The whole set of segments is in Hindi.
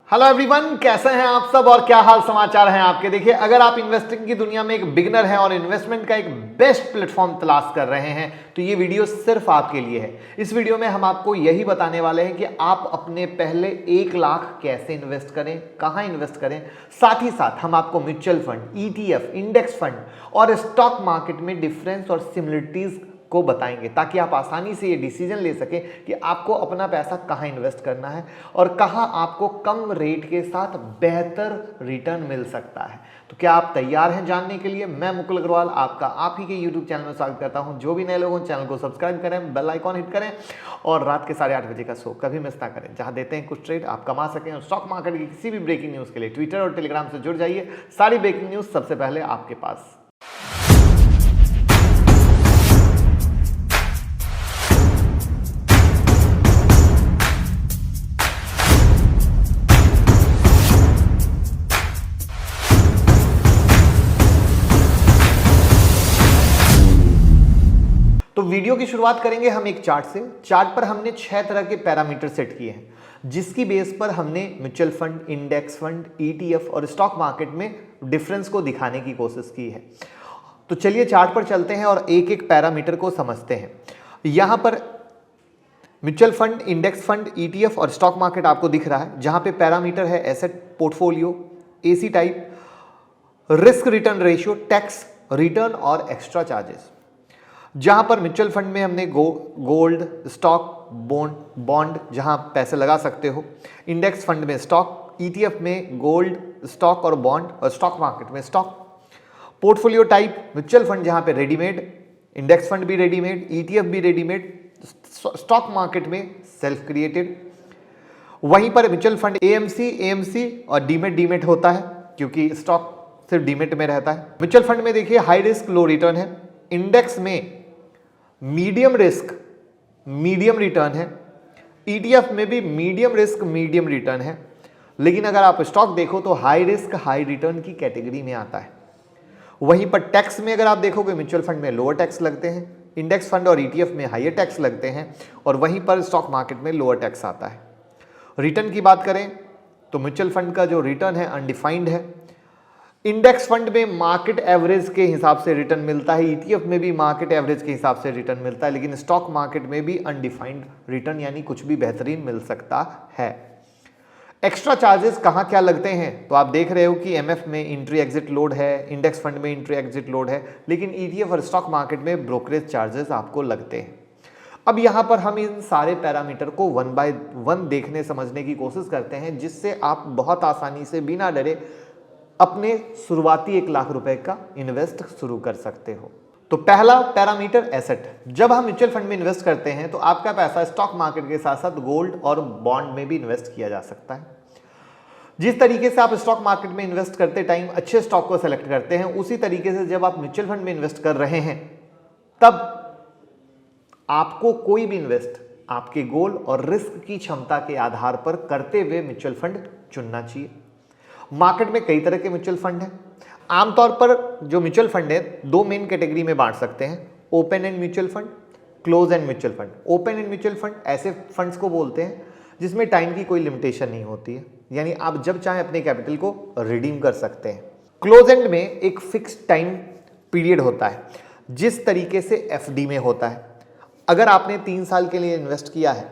हेलो एवरीवन, कैसे हैं आप सब और क्या हाल समाचार हैं आपके। देखिए, अगर आप इन्वेस्टिंग की दुनिया में एक बिगिनर हैं और इन्वेस्टमेंट का एक बेस्ट प्लेटफॉर्म तलाश कर रहे हैं तो ये वीडियो सिर्फ आपके लिए है। इस वीडियो में हम आपको यही बताने वाले हैं कि आप अपने पहले 1 लाख कैसे इन्वेस्ट करें, कहां इन्वेस्ट करें। साथ ही साथ हम आपको mutual fund, ETF, index fund और स्टॉक मार्केट में डिफरेंस और सिमिलरिटीज को बताएंगे ताकि आप आसानी से ये डिसीजन ले सकें कि आपको अपना पैसा कहां इन्वेस्ट करना है और कहां आपको कम रेट के साथ बेहतर रिटर्न मिल सकता है। तो क्या आप तैयार हैं जानने के लिए? मैं मुकुल अग्रवाल आपका आप ही के YouTube चैनल में स्वागत करता हूं। जो भी नए लोग हैं चैनल को सब्सक्राइब करें, बेल आइकॉन हिट करें और रात के 8:30 बजे का शो कभी मिस ना करें, जहां देते हैं कुछ ट्रेड आप कमा सकें। और स्टॉक मार्केट की किसी भी ब्रेकिंग न्यूज के लिए ट्विटर और टेलीग्राम से जुड़ जाइए। सारी ब्रेकिंग न्यूज सबसे पहले आपके पास। तो वीडियो की शुरुआत करेंगे हम एक चार्ट से। चार्ट पर हमने 6 तरह के पैरामीटर सेट किए हैं जिसकी बेस पर हमने mutual fund, index fund, ETF और स्टॉक मार्केट में डिफरेंस को दिखाने की कोशिश की है। तो चलिए चार्ट पर चलते हैं और एक एक पैरामीटर को समझते हैं। यहां पर mutual fund, index fund, ETF और स्टॉक मार्केट आपको दिख रहा है, जहां पे पैरामीटर है asset portfolio, AC type, risk return ratio, tax return और एक्स्ट्रा चार्जेस। जहां पर म्यूचुअल फंड में हमने गोल्ड, स्टॉक, बॉन्ड जहां पैसे लगा सकते हो, इंडेक्स फंड में स्टॉक, ETF में गोल्ड, स्टॉक और बॉन्ड और स्टॉक मार्केट में stock. Portfolio type mutual fund जहां पे रेडीमेड, इंडेक्स फंड भी रेडीमेड, ETF भी रेडीमेड, स्टॉक मार्केट में सेल्फ क्रिएटेड। वहीं पर म्यूचुअल फंड AMC और डीमेट होता है क्योंकि स्टॉक सिर्फ डीमेट में रहता है। म्यूचुअल फंड में देखिए हाई रिस्क लो रिटर्न है, इंडेक्स में मीडियम रिस्क मीडियम रिटर्न है, ETF में भी मीडियम रिस्क मीडियम रिटर्न है। लेकिन अगर आप स्टॉक देखो तो हाई रिस्क हाई रिटर्न की कैटेगरी में आता है। वहीं पर टैक्स में अगर आप देखोगे म्यूचुअल फंड में लोअर टैक्स लगते हैं, इंडेक्स फंड और ETF में हायर टैक्स लगते हैं और वहीं पर स्टॉक मार्केट में लोअर टैक्स आता है। रिटर्न की बात करें तो म्यूचुअल फंड का जो रिटर्न है अनडिफाइंड है, इंडेक्स फंड में मार्केट एवरेज के हिसाब से रिटर्न मिलता है, ETF में भी मार्केट एवरेज के हिसाब से रिटर्न मिलता है, लेकिन स्टॉक मार्केट में भी अनडिफाइंड रिटर्न यानी कुछ भी बेहतरीन मिल सकता है। एक्स्ट्रा चार्जेस कहां क्या लगते हैं तो आप देख रहे हो कि MF में एंट्री एग्जिट लोड है, इंडेक्स फंड में एंट्री एग्जिट लोड है, लेकिन ETF और स्टॉक मार्केट में ब्रोकरेज चार्जेस आपको लगते हैं। अब यहां पर हम इन सारे पैरामीटर को 1 बाय 1 देखने समझने की कोशिश करते हैं जिससे आप बहुत आसानी से बिना डरे अपने शुरुआती 1 लाख रुपए का इन्वेस्ट शुरू कर सकते हो। तो पहला पैरामीटर एसेट। जब हम म्यूचुअल फंड में इन्वेस्ट करते हैं तो आपका पैसा स्टॉक मार्केट के साथ साथ गोल्ड और बॉन्ड में भी इन्वेस्ट किया जा सकता है। जिस तरीके से आप स्टॉक मार्केट में इन्वेस्ट करते टाइम अच्छे स्टॉक को सेलेक्ट करते हैं, उसी तरीके से जब आप म्यूचुअल फंड में इन्वेस्ट कर रहे हैं तब आपको कोई भी इन्वेस्ट आपके गोल और रिस्क की क्षमता के आधार पर करते हुए म्यूचुअल फंड चुनना चाहिए। मार्केट में कई तरह के म्यूचुअल फंड हैं। आमतौर पर जो म्यूचुअल फंड है 2 मेन कैटेगरी में बांट सकते हैं, open and mutual fund, close and mutual fund. Open and mutual fund ऐसे फंड्स को बोलते हैं जिसमें टाइम की कोई लिमिटेशन नहीं होती है, यानी आप जब चाहें अपने कैपिटल को रिडीम कर सकते हैं। क्लोज एंड में एक फिक्स टाइम पीरियड होता है जिस तरीके से FD में होता है। अगर आपने 3 साल के लिए इन्वेस्ट किया है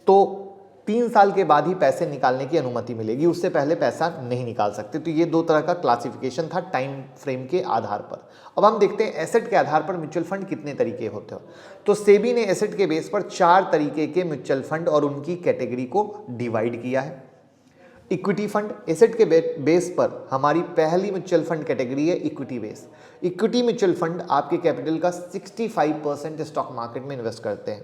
तो 3 साल के बाद ही पैसे निकालने की अनुमति मिलेगी, उससे पहले पैसा नहीं निकाल सकते। तो ये 2 तरह का क्लासिफिकेशन था टाइम फ्रेम के आधार पर। अब हम देखते हैं एसेट के आधार पर म्यूचुअल फंड कितने तरीके होते हो। तो सेबी ने एसेट के बेस पर 4 तरीके के म्यूचुअल फंड और उनकी कैटेगरी को डिवाइड किया है। इक्विटी फंड, एसेट के बेस पर हमारी पहली म्यूचुअल फंड कैटेगरी है equity base. Equity mutual fund आपके कैपिटल का 65% स्टॉक मार्केट में इन्वेस्ट करते हैं,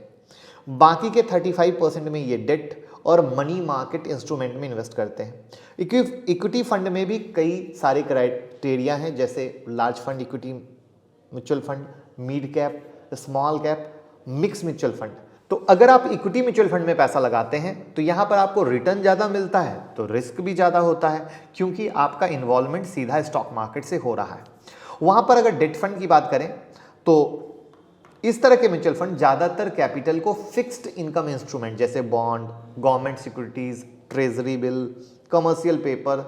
बाकी के 35% में ये डेट और मनी मार्केट इंस्ट्रूमेंट में इन्वेस्ट करते हैं। इक्विटी फंड में भी कई सारे क्राइटेरिया हैं, जैसे large fund equity mutual fund, mid cap, small cap, mix mutual fund. तो अगर आप इक्विटी म्यूचुअल फंड में पैसा लगाते हैं तो यहां पर आपको रिटर्न ज्यादा मिलता है तो रिस्क भी ज्यादा होता है क्योंकि आपका इन्वॉल्वमेंट सीधा स्टॉक मार्केट से हो रहा है। वहां पर अगर डेट फंड की बात करें तो इस तरह के म्यूचुअल फंड ज्यादातर कैपिटल को फिक्स्ड इनकम इंस्ट्रूमेंट जैसे bond, government securities, treasury bill, commercial paper,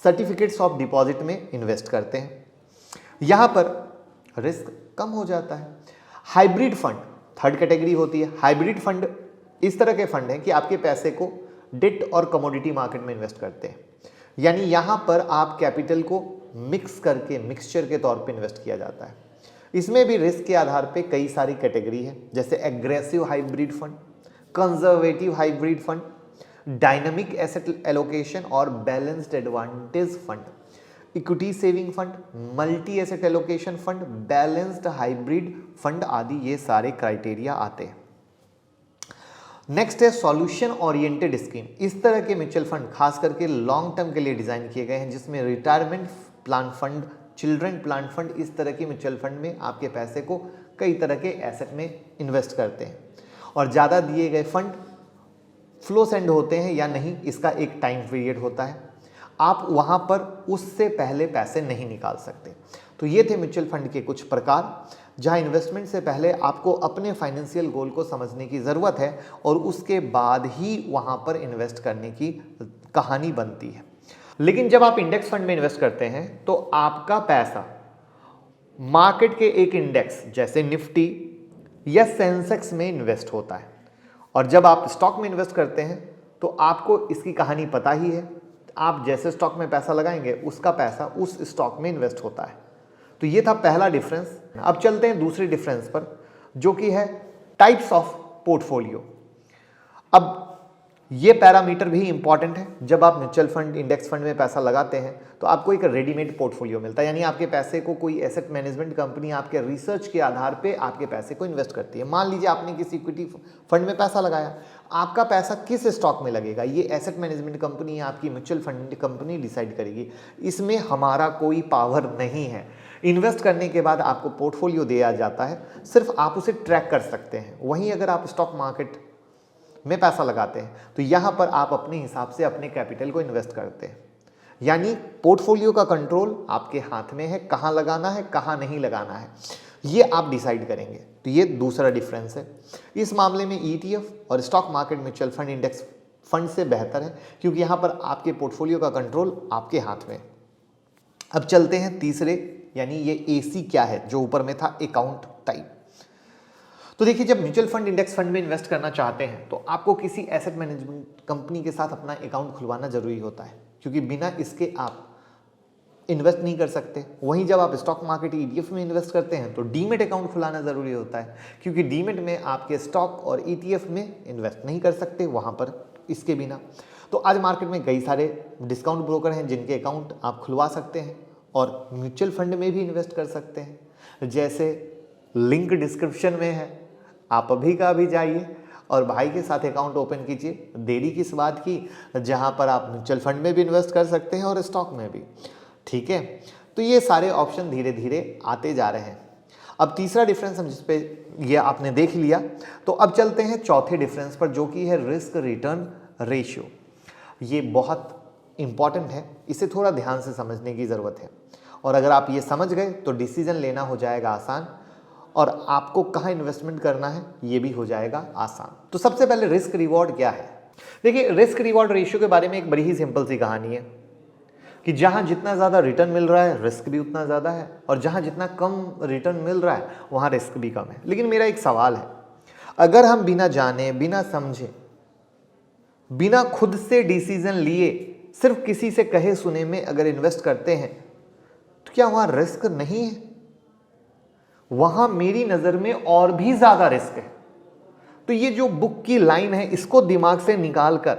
certificates of deposit में इन्वेस्ट करते हैं। यहां पर रिस्क कम हो जाता है। हाइब्रिड फंड थर्ड कैटेगरी होती है। हाइब्रिड फंड इस तरह के फंड हैं कि आपके पैसे को डेट और कमोडिटी मार्केट में इन्वेस्ट करते हैं, यानी यहां पर आप कैपिटल को मिक्स करके मिक्सचर के तौर पे इन्वेस्ट किया जाता है। इसमें भी रिस्क के आधार पे कई सारी कैटेगरी है, जैसे aggressive hybrid fund, conservative hybrid fund, dynamic asset allocation और balanced advantage fund, equity saving fund, multi asset allocation fund, balanced hybrid fund आदि ये सारे क्राइटेरिया आते हैं। नेक्स्ट है सॉल्यूशन ओरिएंटेड स्कीम। इस तरह के म्यूचुअल फंड खास करके लॉन्ग टर्म के लिए डिजाइन किए गए हैं, जिसमें retirement plan fund, children plan fund, इस तरह के म्यूचुअल फंड में आपके पैसे को कई तरह के एसेट में इन्वेस्ट करते हैं और ज़्यादा दिए गए फंड फ्लो सेंड होते हैं या नहीं, इसका एक टाइम पीरियड होता है, आप वहाँ पर उससे पहले पैसे नहीं निकाल सकते। तो ये थे म्यूचुअल फंड के कुछ प्रकार, जहाँ इन्वेस्टमेंट से पहले आपको अपने फाइनेंशियल गोल को समझने की ज़रूरत है और उसके बाद ही वहाँ पर इन्वेस्ट करने की कहानी बनती है। लेकिन जब आप इंडेक्स फंड में इन्वेस्ट करते हैं तो आपका पैसा मार्केट के एक इंडेक्स जैसे निफ्टी या सेंसेक्स में इन्वेस्ट होता है, और जब आप स्टॉक में इन्वेस्ट करते हैं तो आपको इसकी कहानी पता ही है। आप जैसे स्टॉक में पैसा लगाएंगे उसका पैसा उस स्टॉक में इन्वेस्ट होता है। तो ये था पहला डिफरेंस। अब चलते हैं दूसरे डिफरेंस पर, जो कि है टाइप्स ऑफ पोर्टफोलियो। अब ये पैरामीटर भी इंपॉर्टेंट है। जब आप म्यूचुअल फंड, इंडेक्स फंड में पैसा लगाते हैं तो आपको एक रेडीमेड पोर्टफोलियो मिलता है, यानी आपके पैसे को कोई एसेट मैनेजमेंट कंपनी आपके रिसर्च के आधार पे आपके पैसे को इन्वेस्ट करती है। मान लीजिए आपने किसी इक्विटी फंड में पैसा लगाया, आपका पैसा किस स्टॉक में लगेगा ये एसेट मैनेजमेंट कंपनी या आपकी म्यूचुअल फंड कंपनी डिसाइड करेगी। इसमें हमारा कोई पावर नहीं है। इन्वेस्ट करने के बाद आपको पोर्टफोलियो दिया जाता है, सिर्फ आप उसे ट्रैक कर सकते हैं। वहीं अगर आप स्टॉक मार्केट में पैसा लगाते हैं तो यहाँ पर आप अपने हिसाब से अपने कैपिटल को इन्वेस्ट करते हैं, यानी पोर्टफोलियो का कंट्रोल आपके हाथ में है, कहाँ लगाना है कहाँ नहीं लगाना है ये आप डिसाइड करेंगे। तो ये दूसरा डिफरेंस है। इस मामले में ईटीएफ और stock market mutual fund index fund से बेहतर है, क्योंकि यहाँ पर आपके पोर्टफोलियो का कंट्रोल आपके हाथ में। अब चलते हैं तीसरे, यानी ये एसी क्या है, जो ऊपर में था अकाउंट टाइप। तो देखिए, जब म्यूचुअल फंड इंडेक्स फंड में इन्वेस्ट करना चाहते हैं तो आपको किसी एसेट मैनेजमेंट कंपनी के साथ अपना अकाउंट खुलवाना जरूरी होता है, क्योंकि बिना इसके आप इन्वेस्ट नहीं कर सकते। वहीं जब आप स्टॉक मार्केट ईटीएफ में इन्वेस्ट करते हैं तो डीमेट अकाउंट खुलाना जरूरी होता है, क्योंकि डीमेट में आपके स्टॉक और ईटीएफ में इन्वेस्ट नहीं कर सकते वहां पर इसके बिना। तो आज मार्केट में कई सारे डिस्काउंट ब्रोकर हैं जिनके अकाउंट आप खुलवा सकते हैं और म्यूचुअल फंड में भी इन्वेस्ट कर सकते हैं। जैसे लिंक डिस्क्रिप्शन में है, आप अभी का अभी जाइए और भाई के साथ अकाउंट ओपन कीजिए। देरी किस बात की, जहां पर आप म्यूचुअल फंड में भी इन्वेस्ट कर सकते हैं और स्टॉक में भी। ठीक है, तो ये सारे ऑप्शन धीरे धीरे आते जा रहे हैं। अब तीसरा डिफरेंस हम जिस पे ये आपने देख लिया, तो अब चलते हैं चौथे डिफरेंस पर, जो कि है रिस्क रिटर्न रेशियो। ये बहुत इंपॉर्टेंट है, इसे थोड़ा ध्यान से समझने की ज़रूरत है, और अगर आप ये समझ गए तो डिसीजन लेना हो जाएगा आसान, और आपको कहाँ इन्वेस्टमेंट करना है ये भी हो जाएगा आसान। तो सबसे पहले रिस्क रिवॉर्ड क्या है। देखिए, रिस्क रिवॉर्ड रेशियो के बारे में एक बड़ी ही सिंपल सी कहानी है कि जहां जितना ज़्यादा रिटर्न मिल रहा है रिस्क भी उतना ज़्यादा है, और जहां जितना कम रिटर्न मिल रहा है वहां रिस्क भी कम है। लेकिन मेरा एक सवाल है, अगर हम बिना जाने, बिना समझे, बिना खुद से डिसीजन लिए, सिर्फ किसी से कहे सुने में अगर इन्वेस्ट करते हैं तो क्या वहां रिस्क नहीं है? वहां मेरी नजर में और भी ज्यादा रिस्क है। तो ये जो बुक की लाइन है इसको दिमाग से निकालकर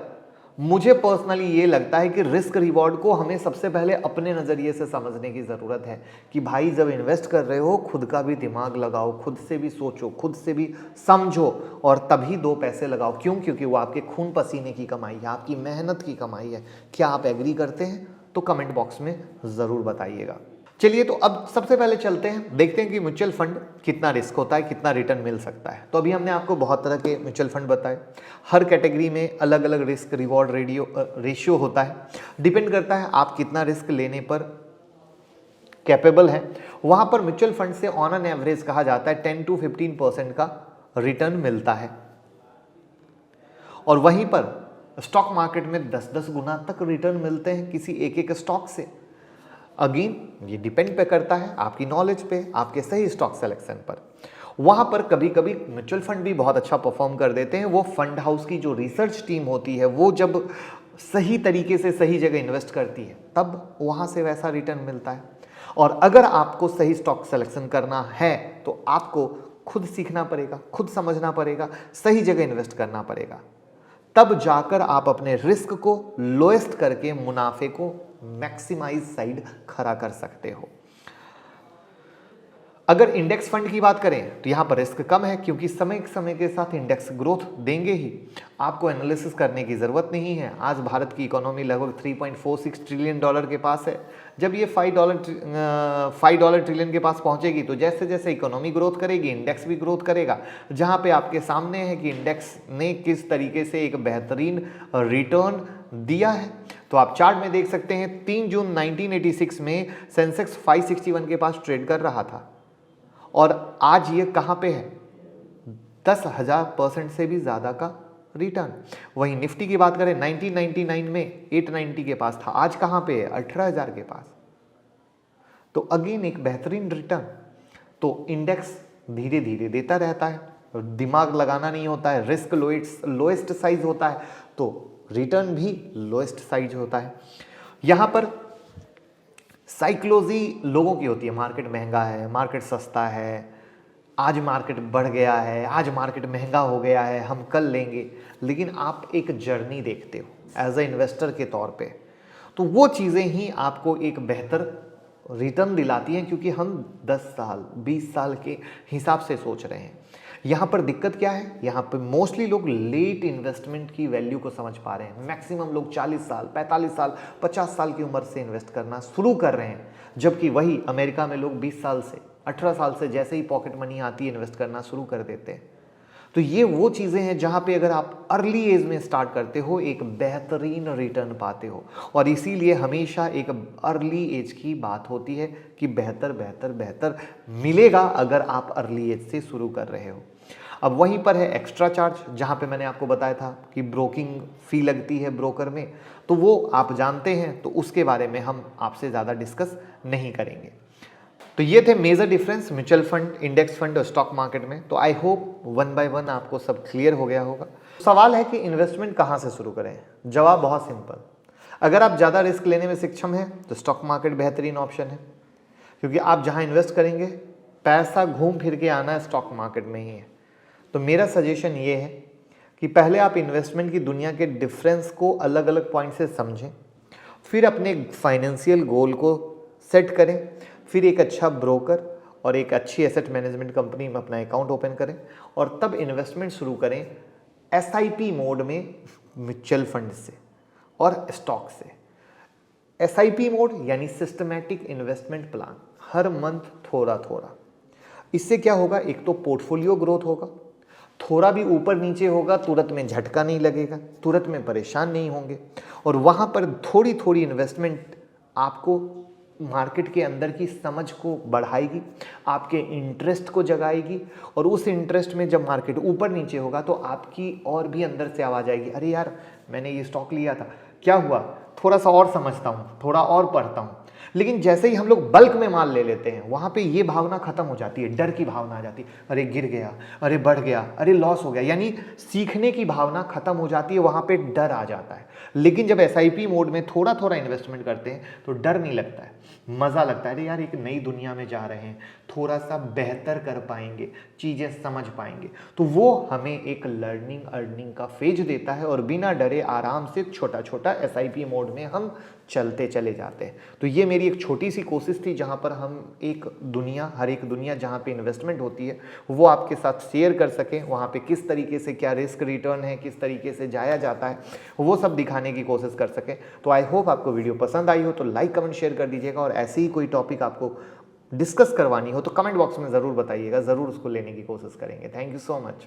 मुझे पर्सनली ये लगता है कि रिस्क रिवॉर्ड को हमें सबसे पहले अपने नजरिए से समझने की जरूरत है कि भाई जब इन्वेस्ट कर रहे हो खुद का भी दिमाग लगाओ, खुद से भी सोचो, खुद से भी समझो, और तभी दो पैसे लगाओ। क्यों? क्योंकि वो आपके खून पसीने की कमाई है, आपकी मेहनत की कमाई है। क्या आप एग्री करते हैं? तो कमेंट बॉक्स में जरूर बताइएगा। चलिए, तो अब सबसे पहले चलते हैं, देखते हैं कि म्यूचुअल फंड कितना रिस्क होता है, कितना रिटर्न मिल सकता है। तो अभी हमने आपको बहुत तरह के म्यूचुअल फंड बताए, हर कैटेगरी में अलग अलग रिस्क रिवॉर्ड रेशियो होता है। डिपेंड करता है आप कितना रिस्क लेने पर कैपेबल हैं। वहां पर म्यूचुअल फंड से ऑन एन एवरेज कहा जाता है 10 to 15% का रिटर्न मिलता है, और वहीं पर स्टॉक मार्केट में 10-10 गुना तक रिटर्न मिलते हैं किसी एक एक स्टॉक से। अगेन ये डिपेंड पे करता है आपकी नॉलेज पे, आपके सही स्टॉक सिलेक्शन पर। वहां पर कभी कभी म्यूचुअल फंड भी बहुत अच्छा परफॉर्म कर देते हैं। वो फंड हाउस की जो रिसर्च टीम होती है वो जब सही तरीके से सही जगह इन्वेस्ट करती है तब वहां से वैसा रिटर्न मिलता है। और अगर आपको सही स्टॉक सिलेक्शन करना है तो आपको खुद सीखना पड़ेगा, खुद समझना पड़ेगा, सही जगह इन्वेस्ट करना पड़ेगा। तब जाकर आप अपने रिस्क को लोएस्ट करके मुनाफे को मैक्सिमाइज साइड खड़ा कर सकते हो। अगर इंडेक्स फंड की बात करें तो यहां पर रिस्क कम है क्योंकि समय के साथ इंडेक्स ग्रोथ देंगे ही। आपको एनालिसिस करने की जरूरत नहीं है। आज भारत की इकोनॉमी लगभग 3.46 ट्रिलियन डॉलर के पास है। जब ये $5 ट्रिलियन के पास पहुंचेगी तो जैसे जैसे इकोनॉमी ग्रोथ करेगी इंडेक्स भी ग्रोथ करेगा। जहां पे आपके सामने है कि इंडेक्स ने किस तरीके से एक बेहतरीन रिटर्न दिया है। तो आप चार्ट में देख सकते हैं 3 जून 1986 में सेंसेक्स 561 के पास ट्रेड कर रहा था और आज ये कहां पे है, 10,000% से भी ज्यादा का रिटर्न। वहीं निफ्टी की बात करें 1999 में 890 के पास था, आज कहां पे है, 18,000 के पास। तो अगेन एक बेहतरीन रिटर्न। तो इंडेक्स धीरे धीरे देता रहता है, दिमाग लगाना नहीं होता है, रिस्क लोएस्ट साइज होता है तो रिटर्न भी लोएस्ट साइज होता है। यहां पर साइकोलॉजी लोगों की होती है, मार्केट महंगा है, मार्केट सस्ता है, आज मार्केट बढ़ गया है, आज मार्केट महंगा हो गया है, हम कल लेंगे। लेकिन आप एक जर्नी देखते हो एज ए इन्वेस्टर के तौर पे, तो वो चीज़ें ही आपको एक बेहतर रिटर्न दिलाती हैं क्योंकि हम 10 साल 20 साल के हिसाब से सोच रहे हैं। यहाँ पर दिक्कत क्या है, यहाँ पर मोस्टली लोग लेट इन्वेस्टमेंट की वैल्यू को समझ पा रहे हैं। मैक्सिमम लोग 40 साल 45 साल 50 साल की उम्र से इन्वेस्ट करना शुरू कर रहे हैं, जबकि वही अमेरिका में लोग 20 साल से 18 साल से जैसे ही पॉकेट मनी आती है इन्वेस्ट करना शुरू कर देते हैं। तो ये वो चीज़ें हैं जहाँ पे अगर आप अर्ली एज में स्टार्ट करते हो एक बेहतरीन रिटर्न पाते हो। और इसीलिए हमेशा एक अर्ली एज की बात होती है कि बेहतर बेहतर बेहतर मिलेगा अगर आप अर्ली एज से शुरू कर रहे हो। अब वहीं पर है एक्स्ट्रा चार्ज, जहाँ पे मैंने आपको बताया था कि ब्रोकिंग फ़ी लगती है ब्रोकर में, तो वो आप जानते हैं, तो उसके बारे में हम आपसे ज़्यादा डिस्कस नहीं करेंगे। तो ये थे major difference mutual fund, index fund और स्टॉक मार्केट में। तो आई होप 1 बाय 1 आपको सब क्लियर हो गया होगा। सवाल है कि इन्वेस्टमेंट कहाँ से शुरू करें। जवाब बहुत सिंपल, अगर आप ज़्यादा रिस्क लेने में सक्षम हैं तो स्टॉक मार्केट बेहतरीन ऑप्शन है, क्योंकि आप जहाँ इन्वेस्ट करेंगे पैसा घूम फिर के आना स्टॉक मार्केट में ही है। तो मेरा सजेशन ये है कि पहले आप इन्वेस्टमेंट की दुनिया के डिफरेंस को अलग अलग पॉइंट से समझें, फिर अपने फाइनेंशियल गोल को सेट करें, फिर एक अच्छा ब्रोकर और एक अच्छी एसेट मैनेजमेंट कंपनी में अपना अकाउंट ओपन करें और तब इन्वेस्टमेंट शुरू करें एसआईपी मोड में म्यूचुअल फंड से और स्टॉक से। एसआईपी मोड यानी सिस्टमैटिक इन्वेस्टमेंट प्लान, हर मंथ थोड़ा थोड़ा। इससे क्या होगा, एक तो पोर्टफोलियो ग्रोथ होगा, थोड़ा भी ऊपर नीचे होगा तुरंत में झटका नहीं लगेगा, तुरंत में परेशान नहीं होंगे, और वहाँ पर थोड़ी थोड़ी इन्वेस्टमेंट आपको मार्केट के अंदर की समझ को बढ़ाएगी, आपके इंटरेस्ट को जगाएगी, और उस इंटरेस्ट में जब मार्केट ऊपर नीचे होगा तो आपकी और भी अंदर से आवाज़ आएगी, अरे यार मैंने ये स्टॉक लिया था, क्या हुआ, थोड़ा सा और समझता हूँ, थोड़ा और पढ़ता हूँ। लेकिन जैसे ही हम लोग बल्क में माल ले लेते हैं वहाँ पे ये भावना खत्म हो जाती है, डर की भावना आ जाती है, अरे गिर गया, अरे बढ़ गया, अरे लॉस हो गया, यानी सीखने की भावना खत्म हो जाती है, वहाँ पे डर आ जाता है। लेकिन जब एसआईपी मोड में थोड़ा थोड़ा इन्वेस्टमेंट करते हैं तो डर नहीं लगता है, मज़ा लगता है, अरे यार एक नई दुनिया में जा रहे हैं, थोड़ा सा बेहतर कर पाएंगे, चीज़ें समझ पाएंगे। तो वो हमें एक लर्निंग अर्निंग का फेज देता है और बिना डरे आराम से छोटा छोटा एसआईपी मोड में हम चलते चले जाते हैं। तो ये मेरी एक छोटी सी कोशिश थी जहाँ पर हम एक दुनिया, हर एक दुनिया जहाँ पे इन्वेस्टमेंट होती है वो आपके साथ शेयर कर सकें, वहाँ पे किस तरीके से क्या रिस्क रिटर्न है, किस तरीके से जाया जाता है, वो सब दिखाने की कोशिश कर सकें। तो आई होप आपको वीडियो पसंद आई हो तो लाइक कमेंट शेयर कर दीजिएगा, और ऐसे ही कोई टॉपिक आपको डिस्कस करवानी हो तो कमेंट बॉक्स में ज़रूर बताइएगा, ज़रूर उसको लेने की कोशिश करेंगे। Thank you so much.